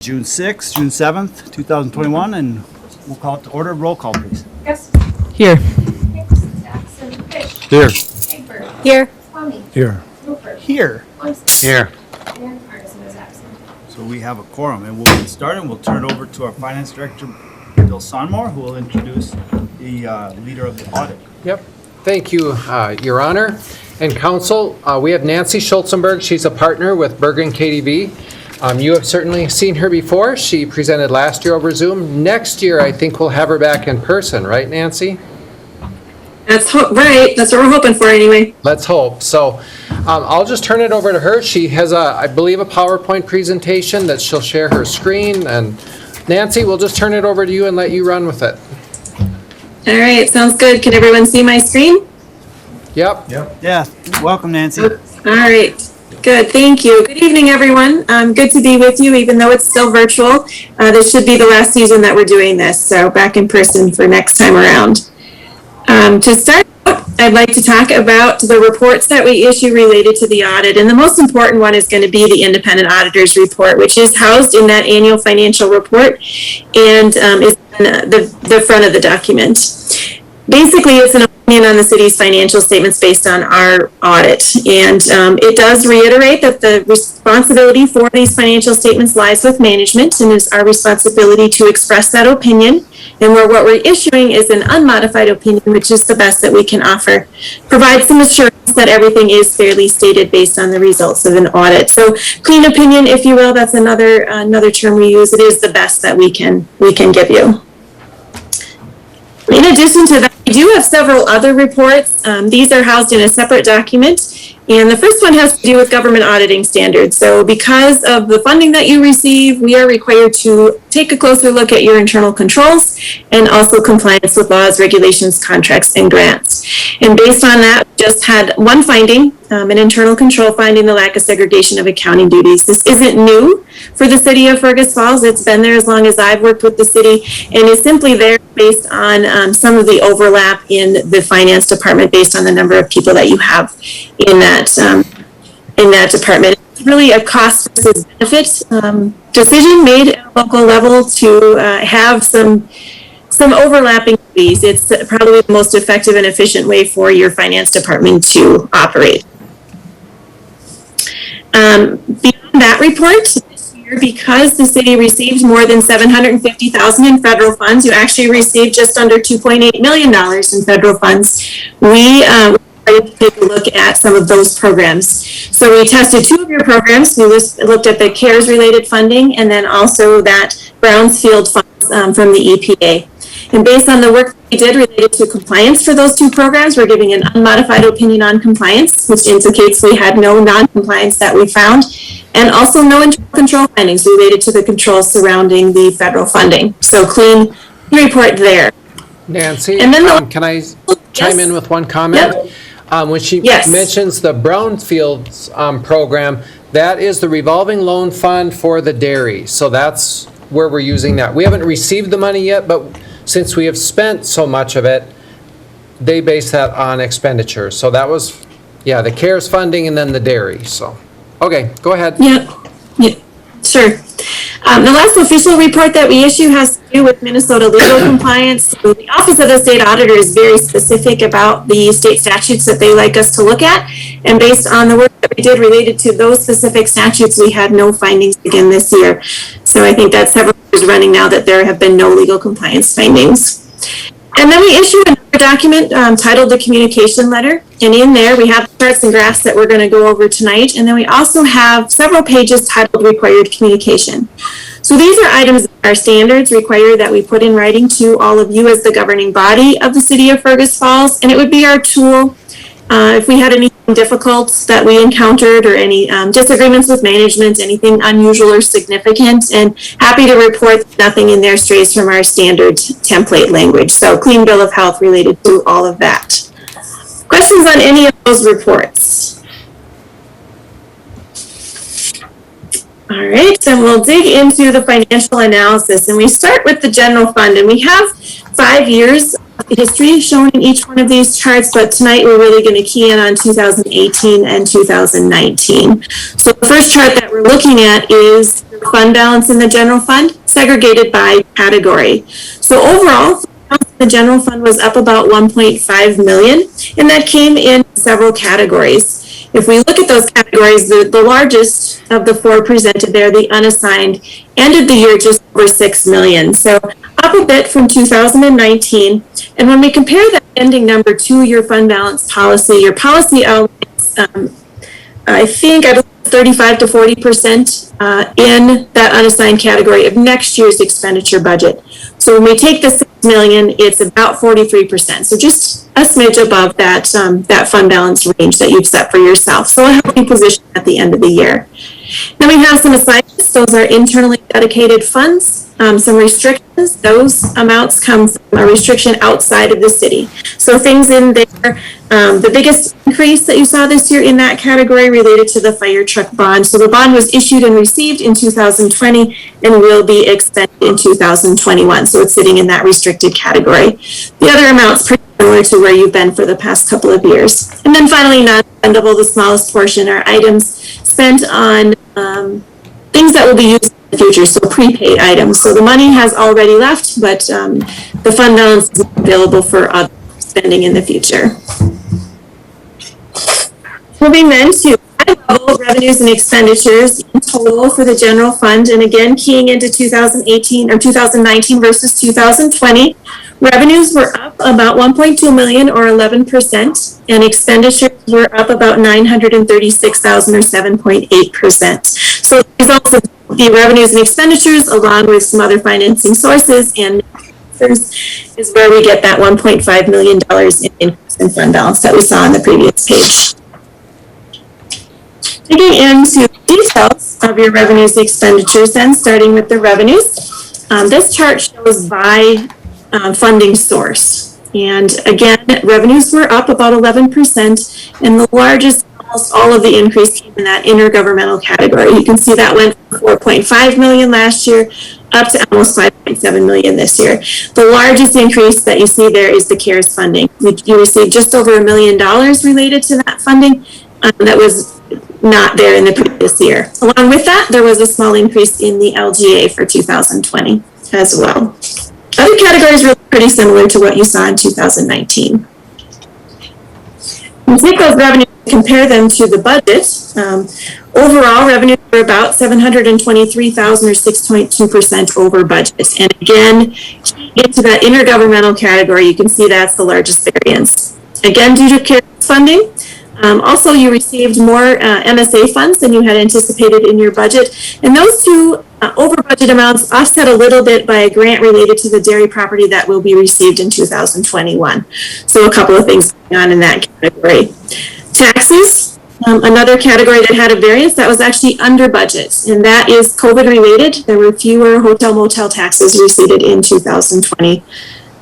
June 6th, June 7th, 2021, and we'll call it to order. Roll call, please. Yes. Here. Jackson, Fish. Here. Haber. Here. Tommy. Here. Rupert. Here. Munson. Here. And Fergus is absent. So we have a quorum, and we'll get started. We'll turn it over to our Finance Director, Bill Sonmore, who will introduce the leader of the audit. Yep. Thank you, Your Honor and Council. We have Nancy Schultzenberg. She's a partner with Bergen KDV. You have certainly seen her before. She presented last year over Zoom. Next year, I think we'll have her back in person, right, Nancy? That's right. That's what we're hoping for anyway. Let's hope. So I'll just turn it over to her. She has, I believe, a PowerPoint presentation that she'll share her screen. And Nancy, we'll just turn it over to you and let you run with it. All right. Sounds good. Can everyone see my screen? Yep. Yeah, welcome, Nancy. All right. Good. Thank you. Good evening, everyone. Good to be with you, even though it's still virtual. This should be the last season that we're doing this, so back in person for next time around. To start out, I'd like to talk about the reports that we issue related to the audit, and the most important one is going to be the independent auditor's report, which is housed in that annual financial report and is in the front of the document. Basically, it's an opinion on the city's financial statements based on our audit, and it does reiterate that the responsibility for these financial statements lies with management, and it's our responsibility to express that opinion. And what we're issuing is an unmodified opinion, which is the best that we can offer. Provide some assurance that everything is fairly stated based on the results of an audit. So, clean opinion, if you will, that's another term we use. It is the best that we can give you. In addition to that, we do have several other reports. These are housed in a separate document. And the first one has to do with government auditing standards. So because of the funding that you receive, we are required to take a closer look at your internal controls and also compliance with laws, regulations, contracts, and grants. And based on that, we just had one finding, an internal control finding, the lack of segregation of accounting duties. This isn't new for the city of Fergus Falls. It's been there as long as I've worked with the city, and it's simply there based on some of the overlap in the finance department based on the number of people that you have in that department. It's really a cost versus benefit decision made at a local level to have some overlapping duties. It's probably the most effective and efficient way for your finance department to operate. Beyond that report, this year, because the city received more than $750,000 in federal funds, you actually received just under $2.8 million in federal funds. We take a look at some of those programs. So we tested two of your programs. We looked at the CARES related funding and then also that Brownfield funds from the EPA. And based on the work we did related to compliance for those two programs, we're giving an unmodified opinion on compliance, which indicates we had no non-compliance that we found, and also no internal control findings related to the controls surrounding the federal funding. So clean report there. Nancy, and then can I chime in with one comment? Yep. When she mentions the Brownfields program, that is the revolving loan fund for the dairy. So that's where we're using that. We haven't received the money yet, but since we have spent so much of it, they base that on expenditures. So that was, the CARES funding and then the dairy. So, okay, go ahead. Yeah, sure. The last official report that we issue has to do with Minnesota legal compliance. So the Office of the State Auditor is very specific about the state statutes that they like us to look at. And based on the work that we did related to those specific statutes, we had no findings again this year. So I think that's several years running now that there have been no legal compliance findings. And then we issue another document titled the communication letter. And in there we have charts and graphs that we're going to go over tonight. And then we also have several pages titled required communication. So these are items that our standards require that we put in writing to all of you as the governing body of the city of Fergus Falls. And it would be our tool if we had anything difficult that we encountered or any disagreements with management, anything unusual or significant, and happy to report that nothing in there strays from our standard template language. So clean bill of health related to all of that. Questions on any of those reports? All right, and we'll dig into the financial analysis, and we start with the general fund, and we have 5 years history shown in each one of these charts, but tonight we're really going to key in on 2018 and 2019. So the first chart that we're looking at is the fund balance in the general fund, segregated by category. So overall, the general fund was up about 1.5 million, and that came in several categories. If we look at those categories, the largest of the four presented there, the unassigned, ended the year just over 6 million. So up a bit from 2019. And when we compare that ending number to your fund balance policy, your policy outlines, I believe 35 to 40% in that unassigned category of next year's expenditure budget. So when we take the 6 million, it's about 43%. So just a smidge above that, that fund balance range that you've set for yourself. So a healthy position at the end of the year. Then we have some assignments. Those are internally dedicated funds. Some restrictions, those amounts come from a restriction outside of the city. So things in there, the biggest increase that you saw this year in that category related to the fire truck bond. So the bond was issued and received in 2020 and will be expended in 2021. So it's sitting in that restricted category. The other amounts pretty similar to where you've been for the past couple of years. And then finally, non-spendable, the smallest portion, are items spent on things that will be used in the future, so prepaid items. So the money has already left, but the fund balance is available for other spending in the future. Moving then to high-level revenues and expenditures in total for the general fund, and again keying into 2018 or 2019 versus 2020. Revenues were up about 1.2 million or 11%, and expenditures were up about 936,000 or 7.8%. So these also the revenues and expenditures, along with some other financing sources and is where we get that $1.5 million in increase in fund balance that we saw on the previous page. Digging into details of your revenues and expenditures then, starting with the revenues. This chart shows by funding source. And again, revenues were up about 11%, and the largest, almost all of the increase came in that intergovernmental category. You can see that went from 4.5 million last year up to almost 5.7 million this year. The largest increase that you see there is the CARES funding. You received just over $1 million related to that funding that was not there in the previous year. Along with that, there was a small increase in the LGA for 2020 as well. Other categories were pretty similar to what you saw in 2019. We take those revenues and compare them to the budget. Overall, revenues were about 723,000 or 6.2% over budget. And again, into that intergovernmental category, you can see that's the largest variance. Again, due to CARES funding. Also, you received more MSA funds than you had anticipated in your budget. And those two over budget amounts offset a little bit by a grant related to the dairy property that will be received in 2021. So a couple of things going on in that category. Taxes, another category that had a variance that was actually under budget, and that is COVID related. There were fewer hotel motel taxes received in 2020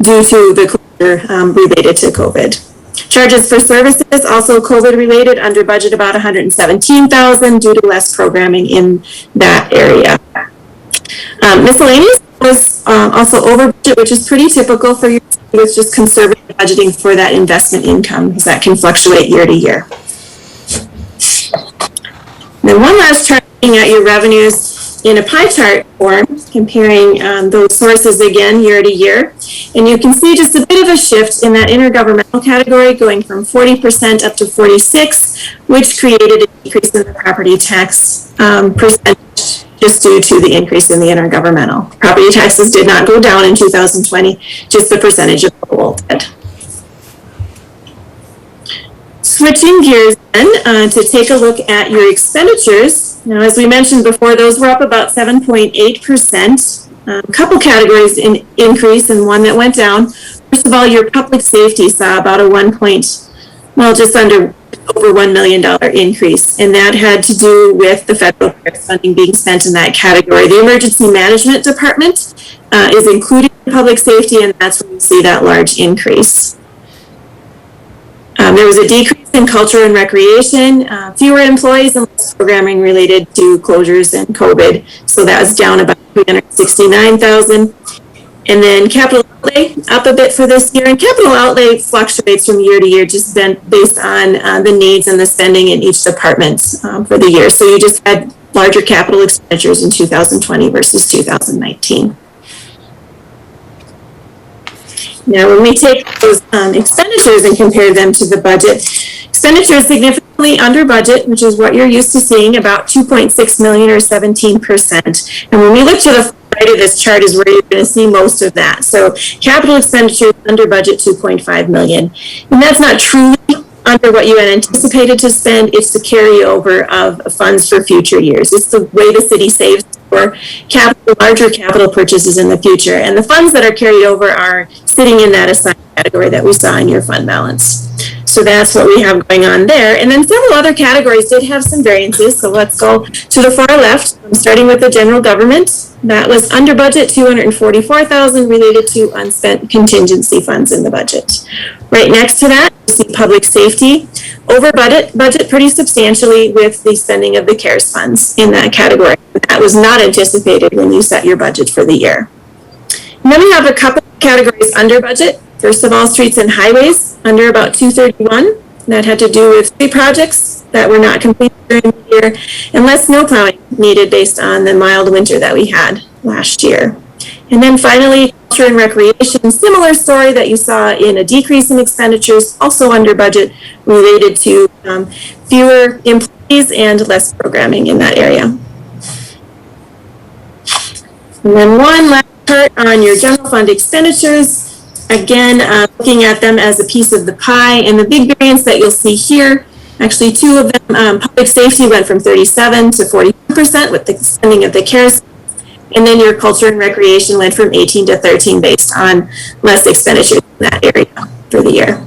due to the closure related to COVID. Charges for services, also COVID related, under budget about 117,000 due to less programming in that area. Miscellaneous was also over budget, which is pretty typical for you. It's just conservative budgeting for that investment income, because that can fluctuate year to year. Then one last chart looking at your revenues in a pie chart form, comparing those sources again year to year. And you can see just a bit of a shift in that intergovernmental category, going from 40% up to 46%, which created a decrease in the property tax percentage just due to the increase in the intergovernmental. Property taxes did not go down in 2020, just the percentage of the whole did. Switching gears then to take a look at your expenditures. Now, as we mentioned before, those were up about 7.8%. A couple categories in increase and one that went down. First of all, your public safety saw about a just under over $1 million increase, and that had to do with the federal funding being spent in that category. The emergency management department is included in public safety, and that's where you see that large increase. There was a decrease in culture and recreation, fewer employees and less programming related to closures and COVID. So that was down about 369,000. And then capital outlay up a bit for this year, and capital outlay fluctuates from year to year, just based on the needs and the spending in each department for the year. So you just had larger capital expenditures in 2020 versus 2019. Now, when we take those expenditures and compare them to the budget, expenditures significantly under budget, which is what you're used to seeing, about 2.6 million or 17%. And when we look to the right of this chart is where you're going to see most of that. So capital expenditures under budget 2.5 million. And that's not truly under what you had anticipated to spend. It's the carryover of funds for future years. It's the way the city saves for larger capital purchases in the future. And the funds that are carried over are sitting in that assigned category that we saw in your fund balance. So that's what we have going on there. And then several other categories did have some variances. So let's go to the far left, starting with the general government. That was under budget, $244,000 related to unspent contingency funds in the budget. Right next to that, you see public safety, over budget pretty substantially with the spending of the CARES funds in that category. That was not anticipated when you set your budget for the year. And then we have a couple of categories under budget. First of all, streets and highways, under about 231. That had to do with 3 projects that were not completed during the year, and less snow plowing needed based on the mild winter that we had last year. And then finally, culture and recreation, similar story that you saw in a decrease in expenditures, also under budget, related to fewer employees and less programming in that area. And then one last chart on your general fund expenditures. Again, looking at them as a piece of the pie, and the big variance that you'll see here, actually 2 of them, public safety went from 37 to 42% with the spending of the CARES, and then your culture and recreation went from 18 to 13 based on less expenditures in that area for the year.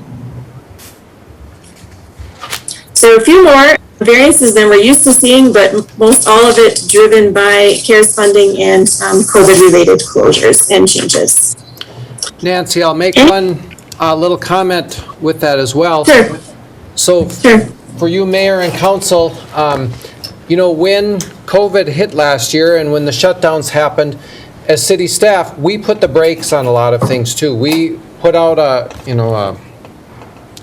So a few more variances than we're used to seeing, but most all of it driven by CARES funding and COVID-related closures and changes. Nancy, I'll make one little comment with that as well. Sure. So Sure. for you, Mayor and Council, you know, when COVID hit last year and when the shutdowns happened, as city staff, we put the brakes on a lot of things too. We put out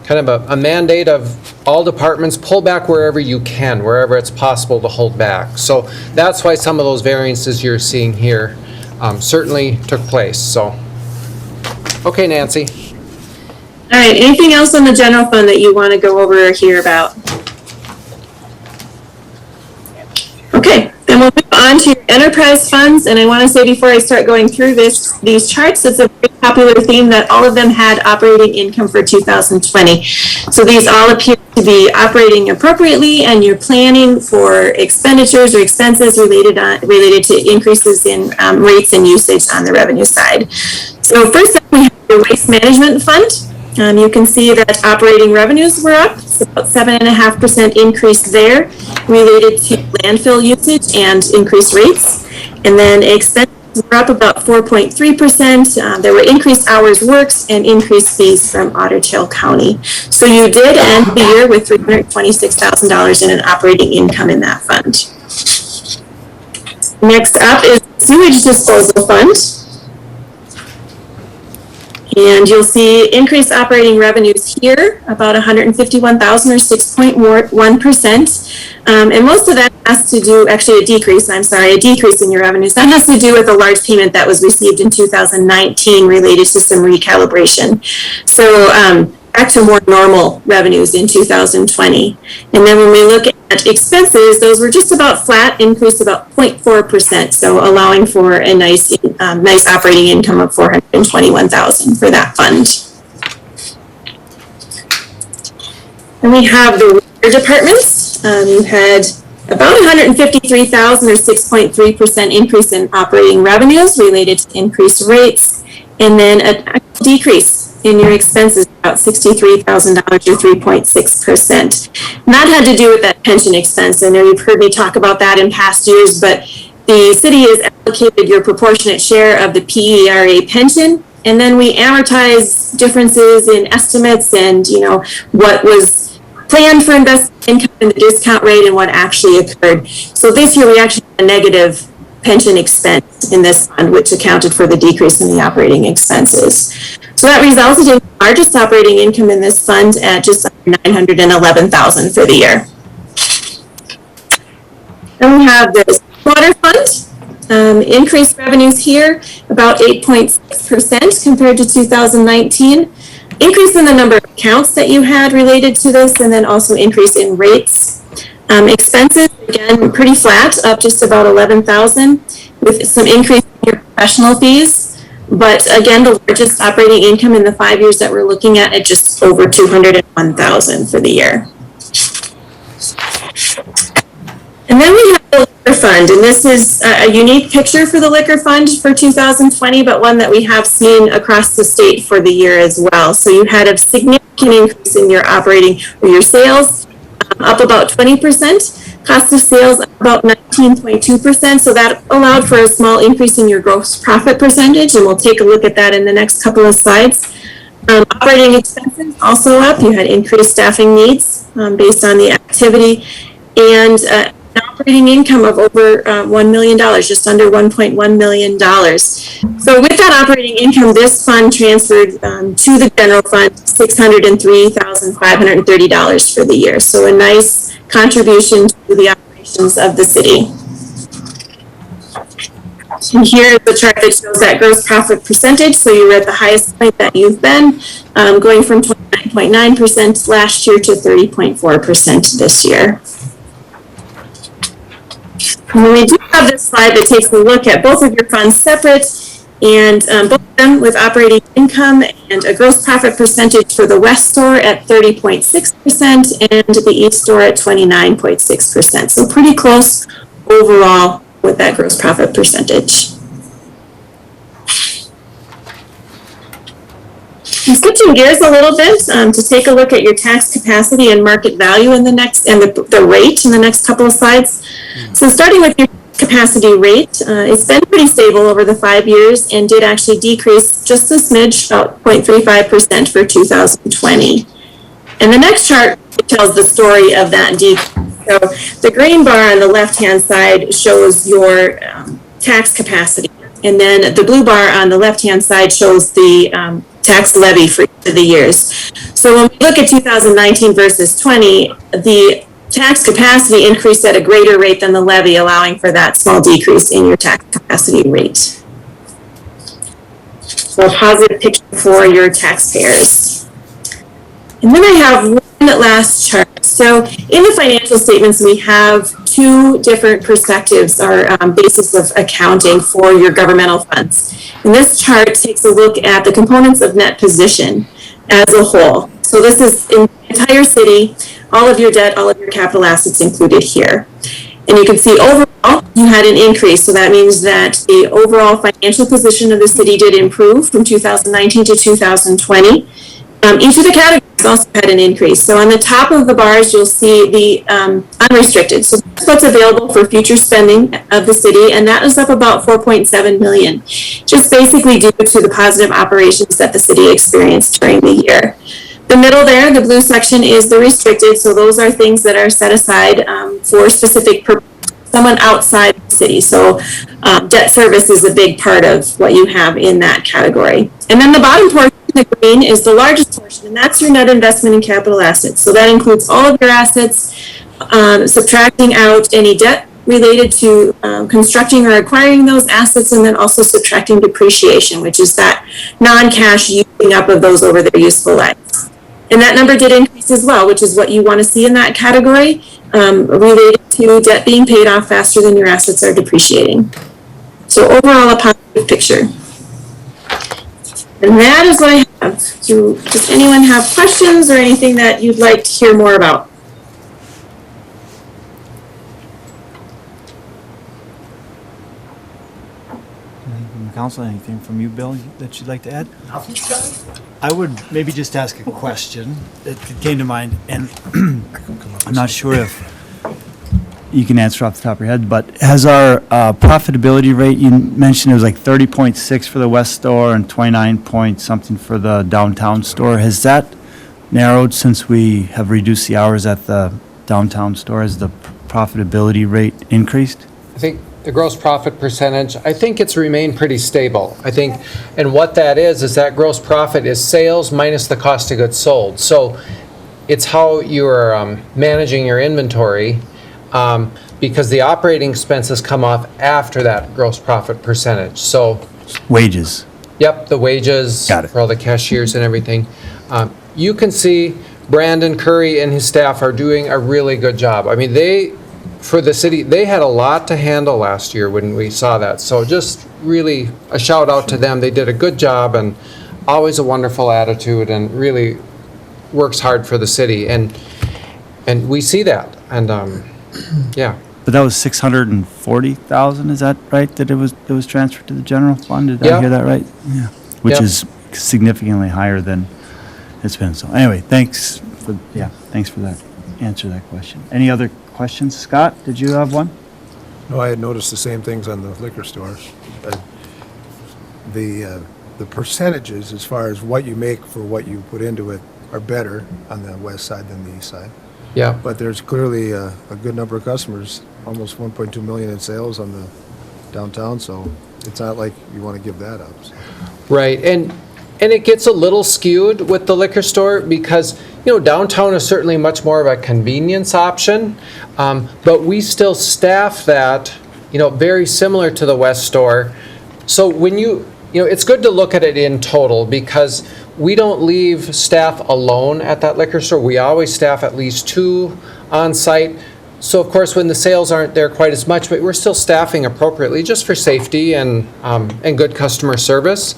kind of a mandate of all departments, pull back wherever you can, wherever it's possible to hold back. So that's why some of those variances you're seeing here certainly took place. So, okay, Nancy. All right, anything else on the general fund that you want to go over or hear about? Okay, then we'll move on to your enterprise funds. And I want to say before I start going through these charts, it's a very popular theme that all of them had operating income for 2020. So these all appear to be operating appropriately, and you're planning for expenditures or expenses related to increases in rates and usage on the revenue side. So first up, we have your waste management fund. You can see that operating revenues were up. It's about 7.5% increase there related to landfill usage and increased rates. And then expenses were up about 4.3%. There were increased hours worked and increased fees from Otter Tail County. So you did end the year with $326,000 in an operating income in that fund. Next up is sewage disposal fund. And you'll see increased operating revenues here, about $151,000 or 6.1%. And most of that has to do, actually a decrease in your revenues. That has to do with a large payment that was received in 2019 related to some recalibration. So back to more normal revenues in 2020. And then when we look at expenses, those were just about flat, increased about 0.4%. So allowing for a nice operating income of $421,000 for that fund. And we have the water departments. You had about $153,000 or 6.3% increase in operating revenues related to increased rates, and then a decrease in your expenses, about $63,000 or 3.6%. And that had to do with that pension expense. I know you've heard me talk about that in past years, but the city has allocated your proportionate share of the PERA pension, and then we amortize differences in estimates and, you know, what was planned for investment income and the discount rate and what actually occurred. So this year we actually had a negative pension expense in this fund, which accounted for the decrease in the operating expenses. So that resulted in the largest operating income in this fund at just under $911,000 for the year. Then we have the water fund. Increased revenues here, about 8.6% compared to 2019. Increase in the number of accounts that you had related to this, and then also increase in rates. Expenses, again, pretty flat, up just about $11,000, with some increase in your professional fees. But again, the largest operating income in the 5 years that we're looking at just over $201,000 for the year. And then we have the liquor fund, and this is a unique picture for the liquor fund for 2020, but one that we have seen across the state for the year as well. So you had a significant increase in your operating or your sales, up about 20%, cost of sales up about 19.2%. So that allowed for a small increase in your gross profit percentage, and we'll take a look at that in the next couple of slides. Operating expenses also up. You had increased staffing needs based on the activity, and an operating income of over $1 million, just under $1.1 million. So with that operating income, this fund transferred to the general fund $603,530 for the year. So a nice contribution to the operations of the city. And here is the chart that shows that gross profit percentage. So you're at the highest point that you've been, going from 29.9% last year to 30.4% this year. And we do have this slide that takes a look at both of your funds separate, and both of them with operating income and a gross profit percentage for the West store at 30.6% and the East store at 29.6%. So pretty close overall with that gross profit percentage. And switching gears a little bit to take a look at your tax capacity and market value in the next, and the rate in the next couple of slides. So starting with your capacity rate, it's been pretty stable over the 5 years and did actually decrease just a smidge, about 0.35% for 2020. And the next chart tells the story of that decrease. So the green bar on the left-hand side shows your tax capacity, and then the blue bar on the left-hand side shows the tax levy for each of the years. So when we look at 2019 versus 20, the tax capacity increased at a greater rate than the levy, allowing for that small decrease in your tax capacity rate. So a positive picture for your taxpayers. And then I have one last chart. So in the financial statements, we have two different perspectives or basis of accounting for your governmental funds. And this chart takes a look at the components of net position as a whole. So this is in the entire city, all of your debt, all of your capital assets included here. And you can see overall, you had an increase. So that means that the overall financial position of the city did improve from 2019 to 2020. Each of the categories also had an increase. So on the top of the bars, you'll see the unrestricted. So that's what's available for future spending of the city, and that is up about $4.7 million, just basically due to the positive operations that the city experienced during the year. The middle there, the blue section, is the restricted. So those are things that are set aside for specific purposes, someone outside the city. So debt service is a big part of what you have in that category. And then the bottom portion, the green, is the largest portion, and that's your net investment in capital assets. So that includes all of your assets, subtracting out any debt related to constructing or acquiring those assets, and then also subtracting depreciation, which is that non-cash using up of those over their useful lives. And that number did increase as well, which is what you want to see in that category, related to debt being paid off faster than your assets are depreciating. So overall, a positive picture. And that is what I have. Does anyone have questions or anything that you'd like to hear more about? Anything from the council? Anything from you, Bill, that you'd like to add? I would maybe just ask a question that came to mind, and I'm not sure if you can answer off the top of your head, but has our profitability rate, you mentioned it was like 30.6 for the West store and 29 point something for the downtown store. Has that narrowed since we have reduced the hours at the downtown store? Has the profitability rate increased? I think the gross profit percentage, I think it's remained pretty stable. I think, and what that is that gross profit is sales minus the cost of goods sold. So it's how you're managing your inventory, because the operating expenses come off after that gross profit percentage. So, Wages. yep, the wages Got it. for all the cashiers and everything. You can see Brandon Curry and his staff are doing a really good job. I mean, for the city, they had a lot to handle last year when we saw that. So just really a shout out to them. They did a good job and always a wonderful attitude and really works hard for the city. And we see that. And yeah. But that was 640,000, is that right? That it was transferred to the general fund? Did Yeah. I hear that right? Yeah. Which Yep. is significantly higher than it's been. So anyway, thanks for that, answer that question. Any other questions? Scott, did you have one? No, I had noticed the same things on the liquor stores. The percentages, as far as what you make for what you put into it, are better on the west side than the east side. Yeah. But there's clearly a good number of customers, almost 1.2 million in sales on the downtown, so it's not like you want to give that up. So. Right, and it gets a little skewed with the liquor store because, downtown is certainly much more of a convenience option, but we still staff that, very similar to the West store. So when it's good to look at it in total because we don't leave staff alone at that liquor store. We always staff at least 2 on site. So of course, when the sales aren't there quite as much, but we're still staffing appropriately just for safety and good customer service.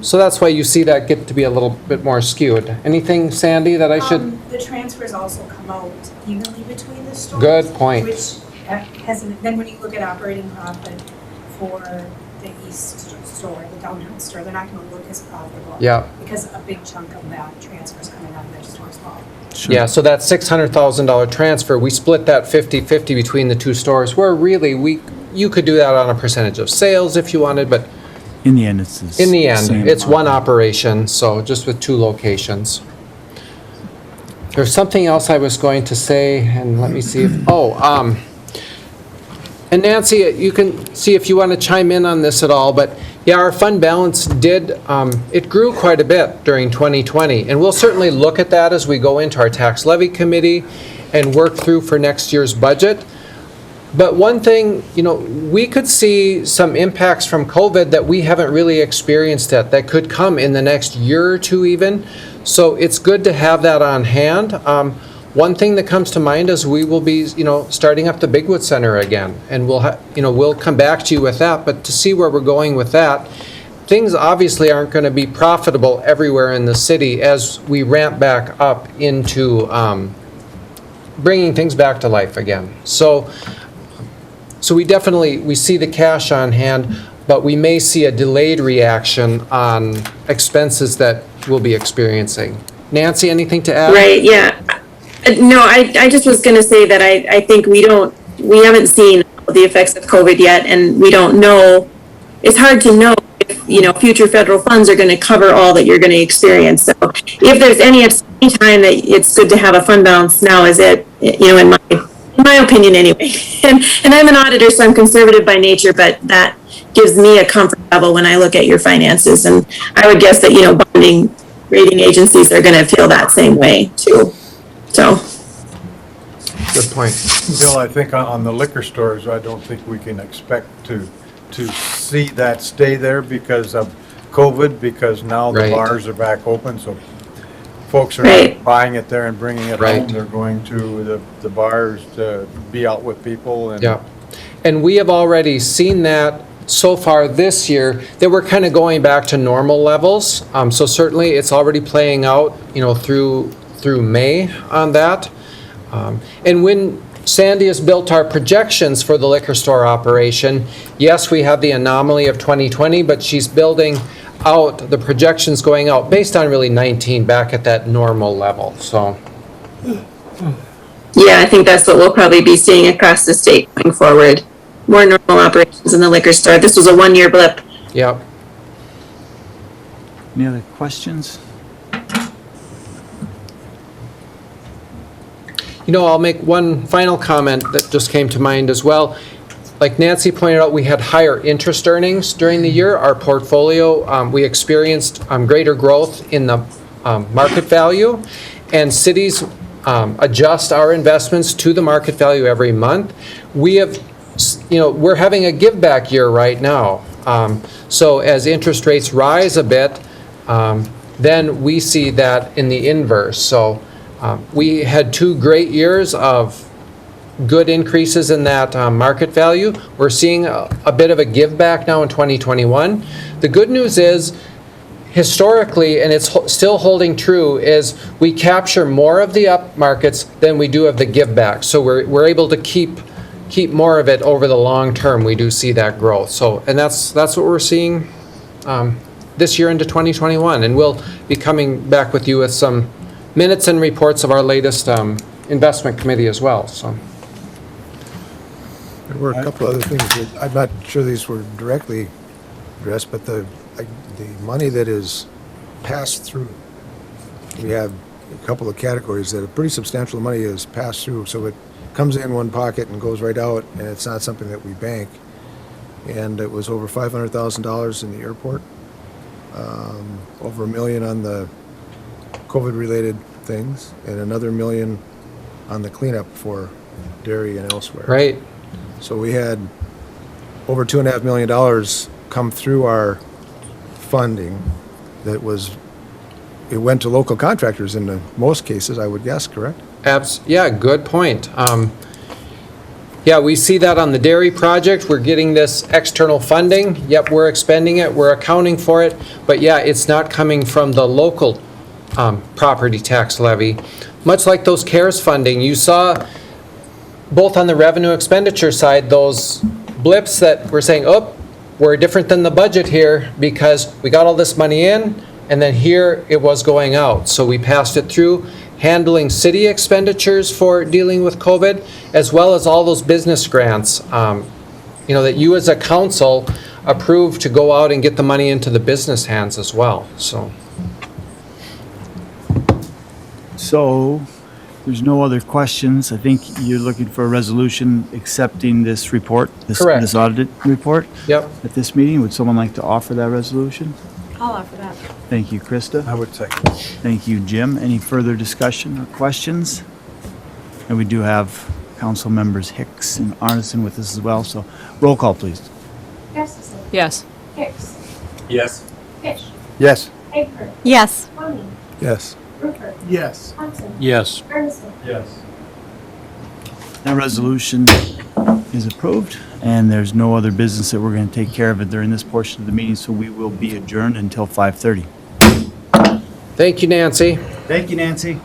So that's why you see that get to be a little bit more skewed. Anything, Sandy, that I should? The transfers also come out evenly between the stores. Good point. Which then when you look at operating profit for the east store, the downtown store, they're not gonna look as profitable. Yeah. Because a big chunk of that transfer is coming out of their store as well. Yeah, so that $600,000 transfer, we split that 50-50 between the 2 stores, where really you could do that on a percentage of sales if you wanted, but In the end, it's the in the end, same it's one amount. operation, so just with 2 locations. There's something else I was going to say, and let me see if, and Nancy, you can see if you want to chime in on this at all, but yeah, our fund balance it grew quite a bit during 2020, and we'll certainly look at that as we go into our tax levy committee and work through for next year's budget. But one thing, we could see some impacts from COVID that we haven't really experienced yet that could come in the next year or 2 even. So it's good to have that on hand. One thing that comes to mind is we will be, starting up the Bigwood Center again, and we'll come back to you with that. But to see where we're going with that, things obviously aren't going to be profitable everywhere in the city as we ramp back up into bringing things back to life again. So we see the cash on hand, but we may see a delayed reaction on expenses that we'll be experiencing. Nancy, anything to add? Right, yeah. No, I just was gonna say that I think we haven't seen the effects of COVID yet, and we don't know, it's hard to know if, future federal funds are gonna cover all that you're gonna experience. So if there's any time that it's good to have a fund balance, now is it, in my opinion anyway. And I'm an auditor, so I'm conservative by nature, but that gives me a comfort level when I look at your finances. And I would guess that, bonding rating agencies are gonna feel that same way too. So. Good point. Bill, I think on the liquor stores, I don't think we can expect to see that stay there because of COVID, because now the Right. bars are back open, so folks are Right. not buying it there and bringing it Right. home. They're going to the bars to be out with people and. Yeah. And we have already seen that so far this year, that we're kind of going back to normal levels. So certainly it's already playing out, through May on that. And when Sandy has built our projections for the liquor store operation, yes, we have the anomaly of 2020, but she's building out the projections going out based on really 19 back at that normal level, so. Yeah, I think that's what we'll probably be seeing across the state going forward. More normal operations in the liquor store. This was a 1-year blip. Yep. Any other questions? I'll make one final comment that just came to mind as well. like Nancy pointed out, we had higher interest earnings during the year. Our portfolio, we experienced greater growth in the market value, and cities adjust our investments to the market value every month. We have, we're having a give back year right now. So as interest rates rise a bit, then we see that in the inverse. So we had 2 great years of good increases in that market value. We're seeing a bit of a give back now in 2021. The good news is, historically, and it's still holding true, is we capture more of the up markets than we do of the give back. So we're able to keep more of it over the long term. We do see that growth. So, and that's what we're seeing this year into 2021. And we'll be coming back with you with some minutes and reports of our latest investment committee as well. So. There were a couple other things that, I'm not sure these were directly addressed, but the money that is passed through, we have a couple of categories that a pretty substantial money is passed through, so it comes in one pocket and goes right out, and it's not something that we bank. And it was over $500,000 in the airport, over $1 million on the COVID-related things, and another $1 million on the cleanup for dairy and elsewhere. Right. So we had over $2.5 million come through our funding that it went to local contractors in the most cases, I would guess, correct? Yeah, good point. Yeah, we see that on the dairy project. We're getting this external funding. Yep, we're expending it, we're accounting for it. But yeah, it's not coming from the local property tax levy. Much like those CARES funding, you saw both on the revenue expenditure side, those blips that we're saying, oh, we're different than the budget here because we got all this money in, and then here it was going out. So we passed it through, handling city expenditures for dealing with COVID, as well as all those business grants, that you as a council approved to go out and get the money into the business hands as well. So, there's no other questions. I think you're looking for a resolution accepting this report, Correct. This audit report Yep. at this meeting. Would someone like to offer that resolution? I'll offer that. Thank you, Krista. I would say. Thank you, Jim. Any further discussion or questions? And we do have council members Hicks and Arneson with us as well, so roll call, please. Gustafson. Yes. Hicks. Yes. Fish. Yes. Egbert. Yes. Tony. Yes. Rupert. Yes. Thompson. Yes. Arneson. Yes. That resolution is approved, and there's no other business that we're going to take care of it during this portion of the meeting, so we will be adjourned until 5:30. Thank you, Nancy. Thank you, Nancy.